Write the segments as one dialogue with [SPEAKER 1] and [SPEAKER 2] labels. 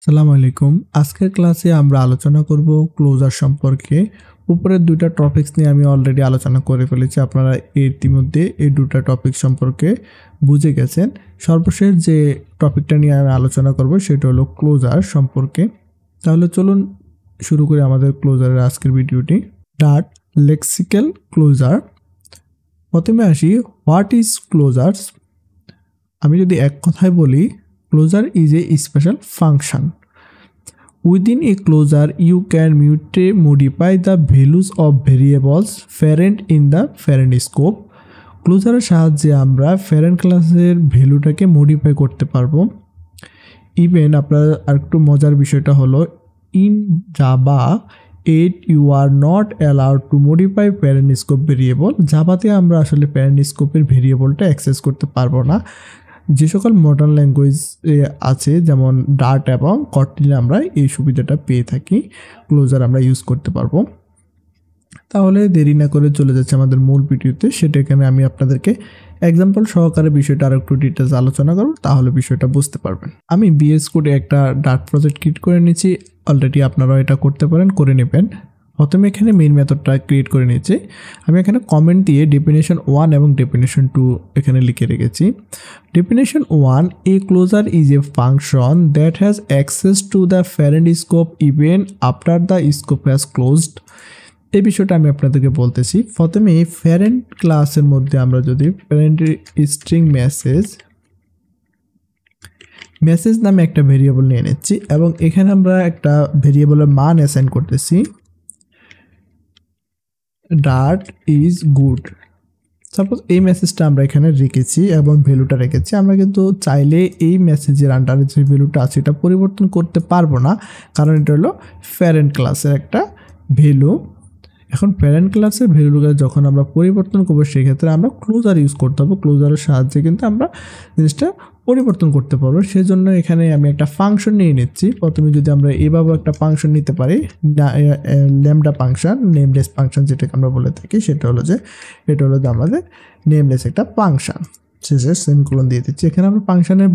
[SPEAKER 1] আসসালামু আলাইকুম। আজকের ক্লাসে আমরা আলোচনা করব ক্লোজার সম্পর্কে। উপরের দুইটা টপিকস নিয়ে আমি অলরেডি আলোচনা করে ফেলেছি। আপনারা ইতিমধ্যে এই দুটা টপিক সম্পর্কে বুঝে গেছেন। সর্বশেষ যে টপিকটা নিয়ে আমি আলোচনা করব সেটা হলো ক্লোজার সম্পর্কে। তাহলে চলুন শুরু করি আমাদের ক্লোজারের আজকের ভিডিওটি। ডাট লেক্সিক্যাল ক্লোজার। প্রথমে আসি, হোয়াট ইজ ক্লোজার্স? আমি যদি এক কথায় বলি, closure is a special function. Within a closure, you can modify the values of variables parent in the parent scope. ক্লোজারের সাহায্যে আমরা প্যারেন্ট ক্লাসের ভ্যালুটাকে মডিফাই করতে পারবো। ইভেন আপনার আরেকটু মজার বিষয়টা হলো, in Java 8 you are not allowed to modify parent scope variable. জাভাতে আমরা আসলে প্যারেন্ট স্কোপের ভেরিয়েবলটা অ্যাক্সেস করতে পারবো না। যে সকল মডার্ন ল্যাঙ্গুয়েজ আছে যেমন ডার্ট এবং কটলিনে আমরা এই সুবিধাটা পেয়ে থাকি, ক্লোজার আমরা ইউজ করতে পারবো। তাহলে দেরি না করে চলে যাচ্ছে আমাদের মূল ভিডিওতে। সেটা এখানে আমি আপনাদেরকে এক্সাম্পল সহকারে বিষয়টা আর একটু ডিটেলস আলোচনা করব, তাহলে বিষয়টা বুঝতে পারবেন। আমি বিএস কোডে একটা ডার্ট প্রজেক্ট ক্রিয়েট করে নিয়েছি। অলরেডি আপনারাও এটা করতে পারেন, করে নেবেন। প্রথমে এখানে মেইন মেথডটা ক্রিয়েট করে নিয়েছি। আমি এখানে কমেন্ট দিয়ে ডেফিনেশন 1 এবং ডেফিনেশন 2 এখানে লিখে রেখেছি। Definition 1, a closure is a function that has access to the parent scope even after the scope has closed. এই বিষয়টা আমি আপনাদেরকে বলতেছি। প্রথমে প্যারেন্ট ক্লাসের মধ্যে আমরা যদি প্যারেন্ট স্ট্রিং মেসেজ নামে একটা ভেরিয়েবল নিয়ে নিচ্ছি এবং এখানে আমরা একটা ভেরিয়েবলের মান অ্যাসাইন করতেছি, ডার্ট ইজ গুড। সাপোজ এই মেসেজটা আমরা এখানে রেখেছি এবং ভ্যালুটা রেখেছি। আমরা কিন্তু চাইলে এই মেসেজের আন্ডারে যে ভ্যালুটা আছে এটা পরিবর্তন করতে পারবো না, কারণ এটা হলো প্যারেন্ট ক্লাসের একটা ভ্যালু। এখন প্যারেন্ট ক্লাসের ভ্যালুগুলো যখন আমরা পরিবর্তন করবো সেক্ষেত্রে আমরা ক্লোজার ইউজ করতে হবে। ক্লোজারের সাহায্যে কিন্তু আমরা জিনিসটা পরিবর্তন করতে পারবো। সেজন্য এখানে আমি একটা ফাংশন নিয়ে নিচ্ছি। প্রথমে যদি আমরা এভাবে একটা ফাংশন নিতে পারি, ল্যামডা ফাংশন, নেমলেস ফাংশন যেটাকে আমরা বলে থাকি, সেটা হলো যে এটা হলো যে আমাদের নেমলেস একটা ফাংশন। শেষে সেমিকোলন দিয়ে দিচ্ছি। এখানে আমরা ফাংশনের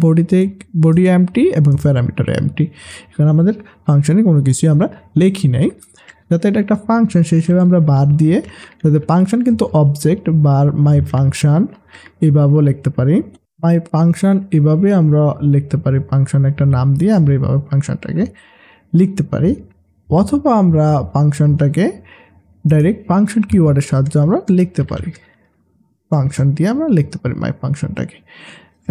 [SPEAKER 1] বডি এমটি এবং প্যারামিটার এমটি। এখানে আমাদের ফাংশনে কোনো কিছুই আমরা লিখি নাই, যাতে এটা একটা ফাংশন সেই হিসেবে আমরা বার দিয়ে, যাতে ফাংশন কিন্তু অবজেক্ট বার মাই ফাংশন এভাবেও লিখতে পারি। মাই ফাংশন এভাবে আমরা লিখতে পারি, ফাংশন একটা নাম দিয়ে আমরা এভাবে ফাংশনটাকে লিখতে পারি। অথবা আমরা ফাংশনটাকে ডাইরেক্ট ফাংশন কিওয়ার্ডের সাহায্যে আমরা লিখতে পারি, ফাংশন দিয়ে আমরা লিখতে পারি মাই ফাংশনটাকে।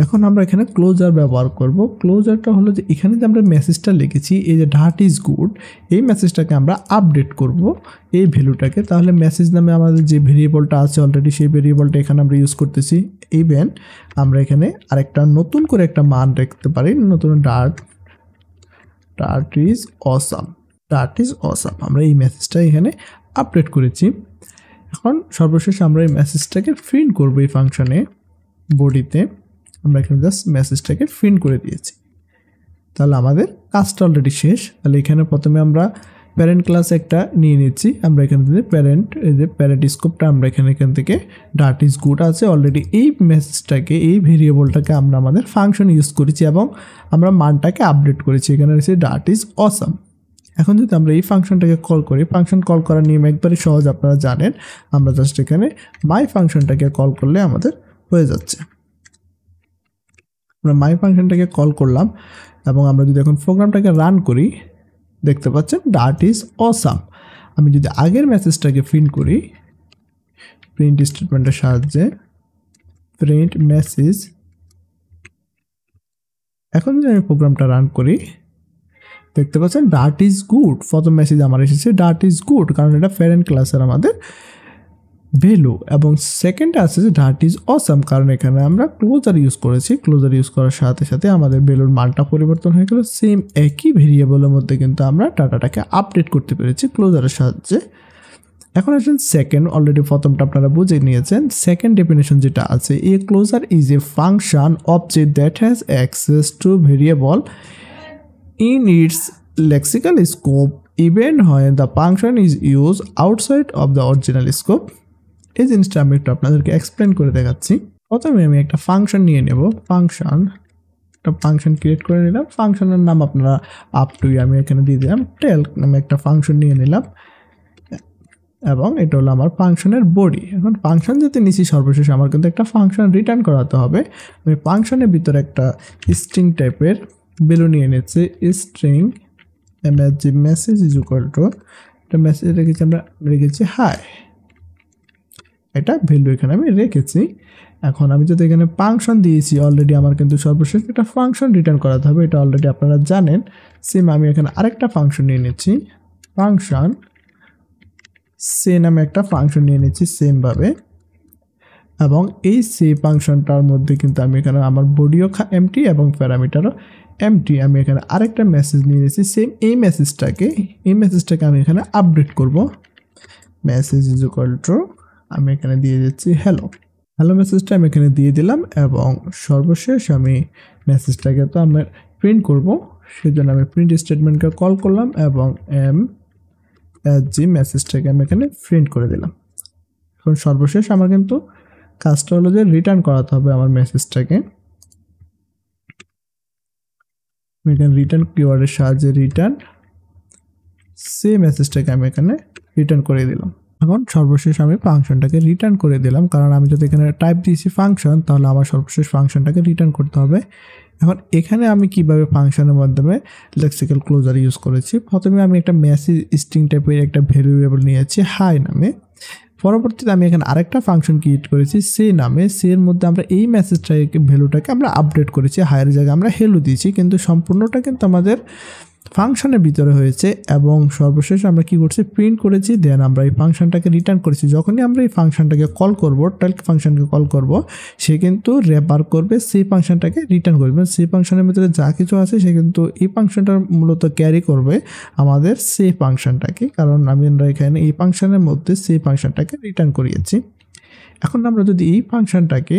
[SPEAKER 1] এখন আমরা এখানে ক্লোজার ব্যবহার করব। ক্লোজারটা হলো যে এখানে যে আমরা মেসেজটা লিখেছি, এই যে ডার্ট ইজ গুড, এই মেসেজটাকে আমরা আপডেট করব এই ভ্যালুটাকে। তাহলে মেসেজ নামে আমাদের যে ভেরিয়েবলটা আছে অলরেডি, সেই ভেরিয়েবলটা এখানে আমরা ইউজ করতেছি। ইভেন আমরা এখানে আরেকটা নতুন করে একটা মান রাখতে পারি, নতুন Dart is awesome. Dart is awesome আমরা এই মেসেজটা এখানে আপডেট করেছি। এখন সর্বশেষ আমরা এই মেসেজটাকে প্রিন্ট করব এই ফাংশনে বডিতে। আমরা এখানে জাস্ট মেসেজটাকে প্রিন্ট করে দিয়েছি। তাহলে আমাদের কাজটা অলরেডি শেষ। তাহলে এখানে প্রথমে আমরা প্যারেন্ট ক্লাস একটা নিয়ে নিচ্ছি। আমরা এখানে থেকে প্যারেন্ট স্কোপটা আমরা এখান থেকে ডার্ট ইজ গুড আছে অলরেডি, এই মেসেজটাকে, এই ভেরিয়েবলটাকে আমরা আমাদের ফাংশন ইউজ করেছি এবং আমরা মানটাকে আপডেট করেছি। এখানে রয়েছে ডার্ট ইজ অসাম। এখন যদি আমরা এই ফাংশনটাকে কল করি, ফাংশন কল করার নিয়ম একবারই সহজ, আপনারা জানেন। আমরা জাস্ট এখানে মাই ফাংশনটাকে কল করলে আমাদের হয়ে যাচ্ছে। আমরা মাই ফাংশনটাকে কল করলাম এবং আমরা যদি এখন প্রোগ্রামটাকে রান করি, দেখতে পাচ্ছেন ডার্ট ইজ অসাম। আমি যদি আগের মেসেজটাকে প্রিন্ট করি, প্রিন্ট স্টেটমেন্টের সাহায্যে প্রিন্ট মেসেজ, এখন যদি আমি প্রোগ্রামটা রান করি, দেখতে পাচ্ছেন ডার্ট ইজ গুড। প্রথম মেসেজ আমার এসেছে ডার্ট ইজ গুড, কারণ এটা প্যারেন্ট ক্লাসের আমাদের ভ্যালু। এবং সেকেন্ডে আছে যে ডার্ট ইজ অসাম, কারণ এখানে আমরা ক্লোজার ইউজ করেছি। ক্লোজার ইউজ করার সাথে সাথে আমাদের ভ্যালুর মানটা পরিবর্তন হয়ে গেল। সেম একই ভেরিয়েবলের মধ্যে কিন্তু আমরা ডাটাটাকে আপডেট করতে পেরেছি ক্লোজারের সাহায্যে। এখন আসেন সেকেন্ড, অলরেডি প্রথমটা আপনারা বুঝে নিয়েছেন। সেকেন্ড ডেফিনেশন যেটা আছে, a closure is a function object that has access to variable in its lexical scope even when the function is used outside of the original scope। এই জিনিসটা আমি একটু আপনাদেরকে এক্সপ্লেন করে দেখাচ্ছি। প্রথমে আমি একটা ফাংশন নিয়ে নেব, ফাংশন একটা ফাংশন ক্রিয়েট করে নিলাম। ফাংশনের নাম আপনারা আপ টু ইউ, আমি এখানে দিয়ে দিলাম টেল নামে একটা ফাংশন নিয়ে নিলাম এবং এটা হলো আমার ফাংশনের বডি। এখন ফাংশন যেতে নিচ্ছি সর্বশেষ আমার কিন্তু একটা ফাংশন রিটার্ন করাতে হবে। আমি ফাংশনের ভিতরে একটা স্ট্রিং টাইপের ভ্যালু নিয়ে নিচ্ছি, string message is equal to একটা মেসেজ রেখেছি, আমরা রেখেছি হাই, এটা ভ্যালু এখানে আমি রেখেছি। এখন আমি যদি এখানে ফাংশন দিয়েছি অলরেডি, আমার কিন্তু সর্বশেষ একটা ফাংশন রিটার্ন করাতে হবে, এটা অলরেডি আপনারা জানেন। সেম আমি এখানে আরেকটা ফাংশন নিয়ে নিচ্ছি, ফাংশন সে নামে একটা ফাংশন নিয়ে নিচ্ছি সেমভাবে, এবং এই সে ফাংশনটার মধ্যে কিন্তু আমি এখানে আমার বডিও এমটি এবং প্যারামিটারও এমটি। আমি এখানে আরেকটা মেসেজ নিয়ে নিচ্ছি সেম এই মেসেজটাকে আমি এখানে আপডেট করব। মেসেজ ইজ ইকুয়াল টু আমি এখানে দিয়ে দিচ্ছি হ্যালো মেসেজটা আমি এখানে দিয়ে দিলাম, এবং সর্বশেষ আমি মেসেজটাকে তো আমি প্রিন্ট করব, সেজন্য আমি প্রিন্ট স্টেটমেন্টকে কল করলাম এবং জি মেসেজটাকে আমি এখানে প্রিন্ট করে দিলাম। এখন সর্বশেষ আমার কিন্তু কাজটা হলো যে রিটার্ন করাতে হবে আমার মেসেজটাকে। আমি এখানে রিটার্ন কিওয়ার্ডের সাহায্যে রিটার্ন সে মেসেজটাকে আমি এখানে রিটার্ন করে দিলাম। এখন সর্বশেষ আমি ফাংশনটাকে রিটার্ন করে দিলাম, কারণ আমি যদি এখানে টাইপ দিয়েছি ফাংশন, তাহলে আমার সর্বশেষ ফাংশনটাকে রিটার্ন করতে হবে। এখন এখানে আমি কিভাবে ফাংশনের মাধ্যমে লেক্সিক্যাল ক্লোজার ইউজ করেছি, প্রথমে আমি একটা মেসেজ স্ট্রিং টাইপের একটা ভ্যারিয়েবল নিয়েছি হাই নামে। পরবর্তীতে আমি এখানে আরেকটা ফাংশন ক্রিয়েট করেছি সে নামে, সের মধ্যে আমরা এই মেসেজটাকে ভ্যালুটাকে আমরা আপডেট করেছি, হাইয়ের জায়গায় আমরা হেলো দিয়েছি, কিন্তু সম্পূর্ণটা কিন্তু আমাদের ফাংশনের ভিতরে হয়েছে। এবং সর্বশেষ আমরা কি করছি, প্রিন্ট করেছি, দেন আমরা এই ফাংশনটাকে রিটার্ন করেছি। যখনই আমরা এই ফাংশনটাকে কল করব, টেল ফাংশনকে কল করব, সে কিন্তু রেপার করবে সেই ফাংশনটাকে রিটার্ন করবে। সেই ফাংশনের ভিতরে যা কিছু আছে সে কিন্তু এই ফাংশনটার মূলত ক্যারি করবে আমাদের সেই ফাংশনটাকে, কারণ আমরা এখানে এই ফাংশনের মধ্যে সেই ফাংশনটাকে রিটার্ন করিয়েছি। এখন আমরা যদি এই ফাংশনটাকে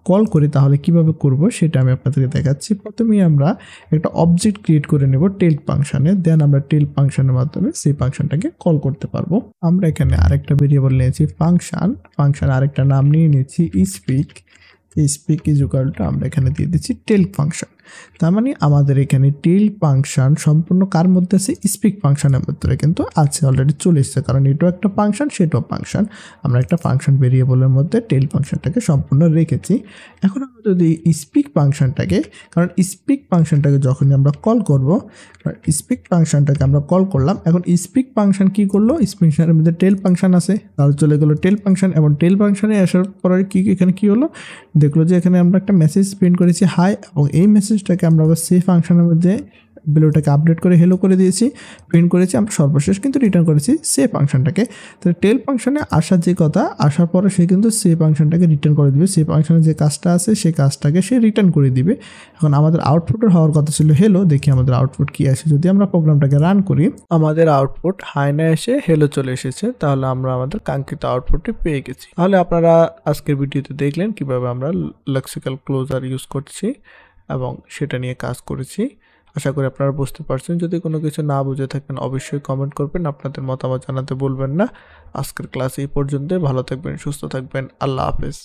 [SPEAKER 1] কল করি তাহলে কিভাবে করব সেটা আমি আপনাদেরকে দেখাচ্ছি। প্রথমেই আমরা একটা অবজেক্ট ক্রিয়েট করে নেব টেল ফাংশনে, দেন আমরা টেল ফাংশনের মাধ্যমে সেই ফাংশনটাকে কল করতে পারবো। আমরা এখানে আরেকটা ভেরিয়েবল নিয়েছি ফাংশন আরেকটা নাম নিয়ে নিয়েছি স্পিক ইজ ইকুয়াল টু আমরা এখানে দিয়ে দিচ্ছি টেল ফাংশন। তার মানে আমাদের এখানে টেল ফাংশন সম্পূর্ণ কার মধ্যে আছে, স্পিক ফাংশনের মধ্যে কিন্তু আছে, অলরেডি চলে এসেছে, কারণ এটাও একটা ফাংশন সেটাও ফাংশন। আমরা একটা ফাংশন ভেরিয়েবলের মধ্যে টেল ফাংশনটাকে সম্পূর্ণ রেখেছি। এখন আমরা যদি স্পিক ফাংশনটাকে, কারণ স্পিক ফাংশনটাকে যখনই আমরা কল করব, স্পিক ফাংশনটাকে আমরা কল করলাম, এখন স্পিক ফাংশন কি করলো, স্পিক ফাংশনের মধ্যে টেল ফাংশন আছে, তাহলে চলে গেলো টেল ফাংশন, এবং টেল ফাংশনে আসার পরে কি এখানে কি হলো, দেখলো যে এখানে আমরা একটা মেসেজ প্রিন্ট করেছি হাই, এবং এই মেসেজটাকে আমরা আবার সেই ফাংশনের মধ্যে ভ্যালুটাকে আপডেট করে হেলো করে দিয়েছি, প্রিন্ট করেছি, আমরা সর্বশেষ কিন্তু রিটার্ন করেছি সে ফাংশনটাকে। তো টেল ফাংশনে আসার যে কথা, আসার পরে সে কিন্তু সে ফাংশনটাকে রিটার্ন করে দিবে, সে ফাংশনের যে কাজটা আছে সেই কাজটাকে সে রিটার্ন করে দিবে। এখন আমাদের আউটপুটের হওয়ার কথা ছিল হেলো, দেখি আমাদের আউটপুট কি আসে। যদি আমরা প্রোগ্রামটাকে রান করি, আমাদের আউটপুট হাই না এসে হেলো চলে এসেছে, তাহলে আমরা আমাদের কাঙ্ক্ষিত আউটপুটটি পেয়ে গেছি। তাহলে আপনারা আজকের ভিডিওতে দেখলেন কিভাবে আমরা লেক্সিক্যাল ক্লোজার ইউজ করছি এবং সেটা নিয়ে কাজ করেছি। আশা করি আপনারা বুঝতে পারছেন। যদি কোনো কিছু না বুঝে থাকেন অবশ্যই কমেন্ট করবেন, আপনাদের মতামত জানাতে ভুলবেন না। আজকের ক্লাস এই পর্যন্ত, ভালো থাকবেন, সুস্থ থাকবেন, আল্লাহ হাফেজ।